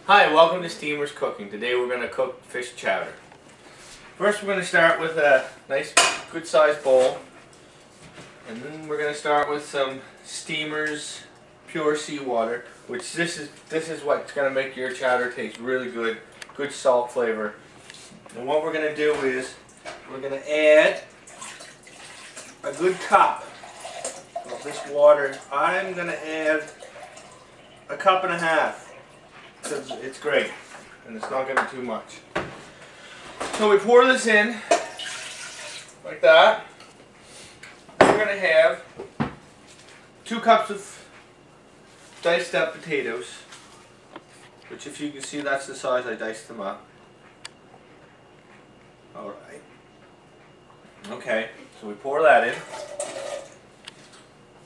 Hi, welcome to Steamer's Cooking. Today we're going to cook fish chowder. First we're going to start with a nice good sized bowl. And then we're going to start with some Steamer's pure seawater, which this is what's going to make your chowder taste really good. Good salt flavor. And what we're going to do is we're going to add a good cup of this water. I'm going to add a cup and a half. Because it's great and it's not going to be too much. So we pour this in like that. We're going to have 2 cups of diced up potatoes, which, if you can see, that's the size I diced them up. Alright. Okay, so we pour that in.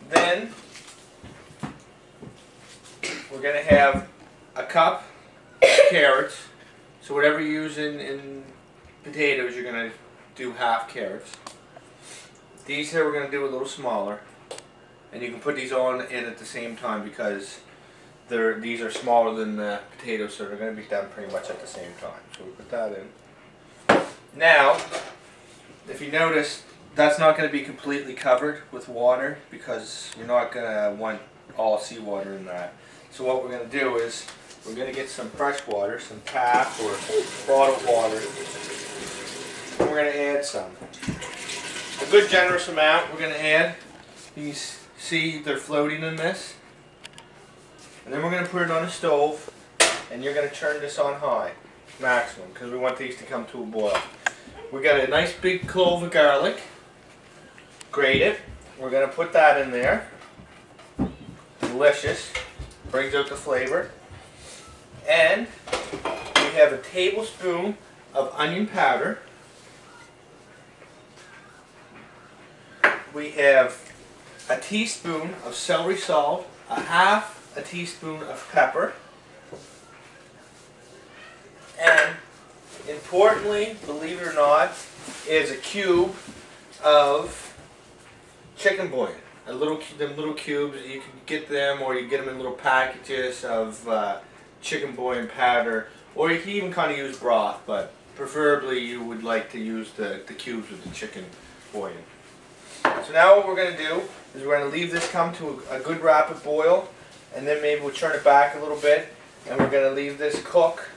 Then we're going to have a cup of carrots. So whatever you use in potatoes, you're going to do half carrots. These here we're going to do a little smaller. And you can put these on in at the same time because these are smaller than the potatoes, so they're going to be done pretty much at the same time. So we put that in. Now, if you notice, that's not going to be completely covered with water because you're not going to want all seawater in that. So what we're going to do is we're going to get some fresh water, some tap or bottled water, and we're going to add some. A good generous amount we're going to add. You see they're floating in this. And then we're going to put it on a stove, and you're going to turn this on high, maximum, because we want these to come to a boil. We got a nice big clove of garlic, grate it. We're going to put that in there. Delicious. Brings out the flavor. And we have a tablespoon of onion powder. We have a teaspoon of celery salt, a half a teaspoon of pepper, and importantly, believe it or not, is a cube of chicken bouillon. Them little cubes, you can get them, or you get them in little packages of chicken bouillon powder, or you can even kind of use broth, but preferably you would like to use the cubes with the chicken bouillon. So now what we're going to do is we're going to leave this come to a good rapid boil, and then maybe we'll turn it back a little bit, and we're going to leave this cook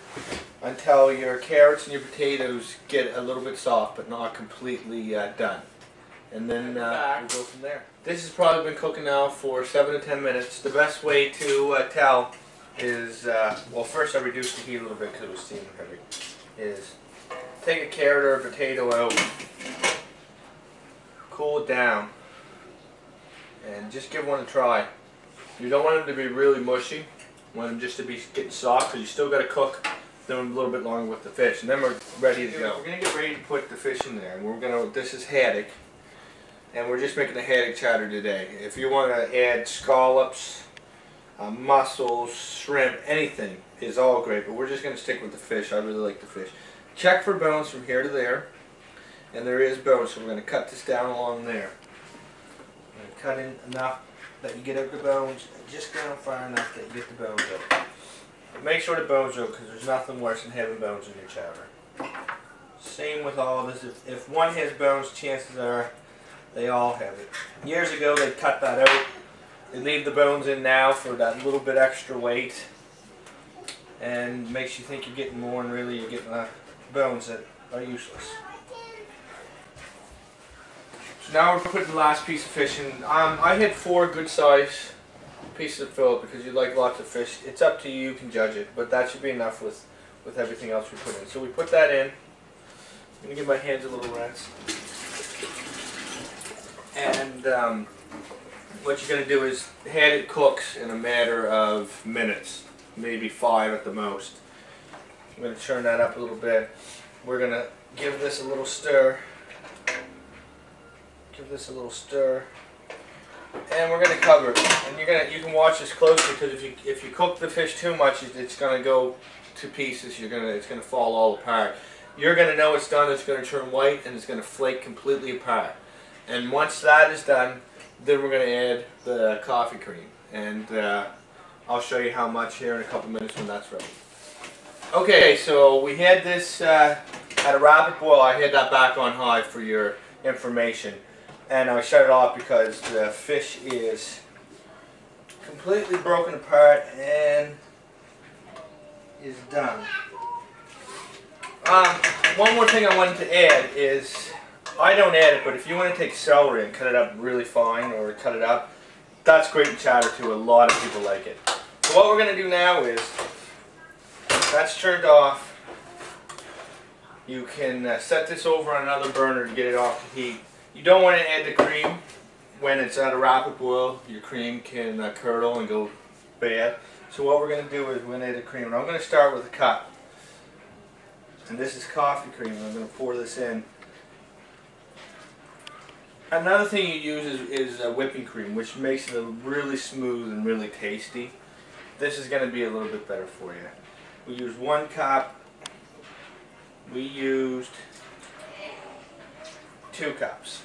until your carrots and your potatoes get a little bit soft, but not completely done. And then we'll go from there. This has probably been cooking now for 7 to 10 minutes. The best way to tell is, well, first I reduced the heat a little bit because it was steaming heavy, is take a carrot or a potato out, cool it down, and just give one a try. You don't want them to be really mushy. You want them just to be getting soft, because you still got to cook them a little bit longer with the fish. And then we're ready to go. We're going to get ready to put the fish in there. And this is haddock. And we're just making a haddock chowder today. If you want to add scallops, mussels, shrimp, anything is all great, but we're just going to stick with the fish. I really like the fish. Check for bones from here to there, and there is bones, so we're going to cut this down along there. I'm going to cut in enough that you get out the bones, and just down far enough that you get the bones out. But make sure the bones are out, because there's nothing worse than having bones in your chowder. Same with all of this. If one has bones, chances are they all have it. Years ago they cut that out. They leave the bones in now for that little bit extra weight, and makes you think you're getting more, and really you're getting bones that are useless. So now we're putting the last piece of fish in. I had 4 good size pieces of fillet because you like lots of fish. It's up to you, you can judge it, but that should be enough with everything else we put in. So we put that in. I'm going to give my hands a little rinse. And what you're going to do is haddock cooks in a matter of minutes, maybe 5 at the most. I'm going to turn that up a little bit. We're going to give this a little stir. Give this a little stir. And we're going to cover it. And you can watch this closely, because if you cook the fish too much, it's going to go to pieces. It's going to fall all apart. You're going to know it's done. It's going to turn white, and it's going to flake completely apart. And once that is done, then we're going to add the coffee cream. And I'll show you how much here in a couple minutes when that's ready. Okay, so we had this at a rapid boil. I had that back on high for your information. And I shut it off because the fish is completely broken apart and is done. One more thing I wanted to add is, I don't add it, but if you want to take celery and cut it up really fine, or cut it up, that's great in chowder too. A lot of people like it. So what we're going to do now is, that's turned off. You can set this over on another burner to get it off the heat. You don't want to add the cream when it's at a rapid boil. Your cream can curdle and go bad. So what we're going to do is we're going to add the cream. And I'm going to start with a cup. And this is coffee cream. And I'm going to pour this in. Another thing you use is whipping cream, which makes it really smooth and really tasty. This is going to be a little bit better for you. We used 1 cup. We used 2 cups.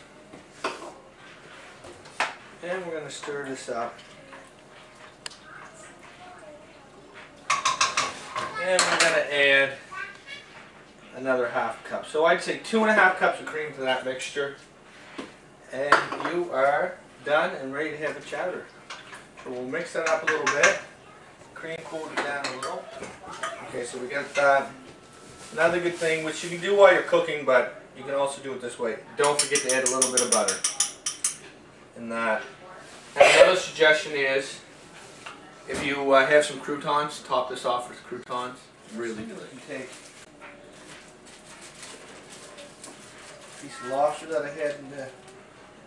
And we're going to stir this up. And we're going to add another ½ cup. So I'd say 2½ cups of cream to that mixture. And you are done and ready to have a chowder. So we'll mix that up a little bit. Cream cooled it down a little. Okay, so we got that. Another good thing, which you can do while you're cooking, but you can also do it this way. Don't forget to add a little bit of butter in that. And another suggestion is, if you have some croutons, top this off with croutons. Really good. You take a piece of lobster that I had in the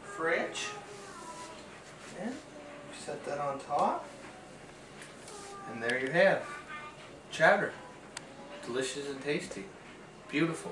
fridge, and set that on top, and there you have chowder. Delicious and tasty. Beautiful.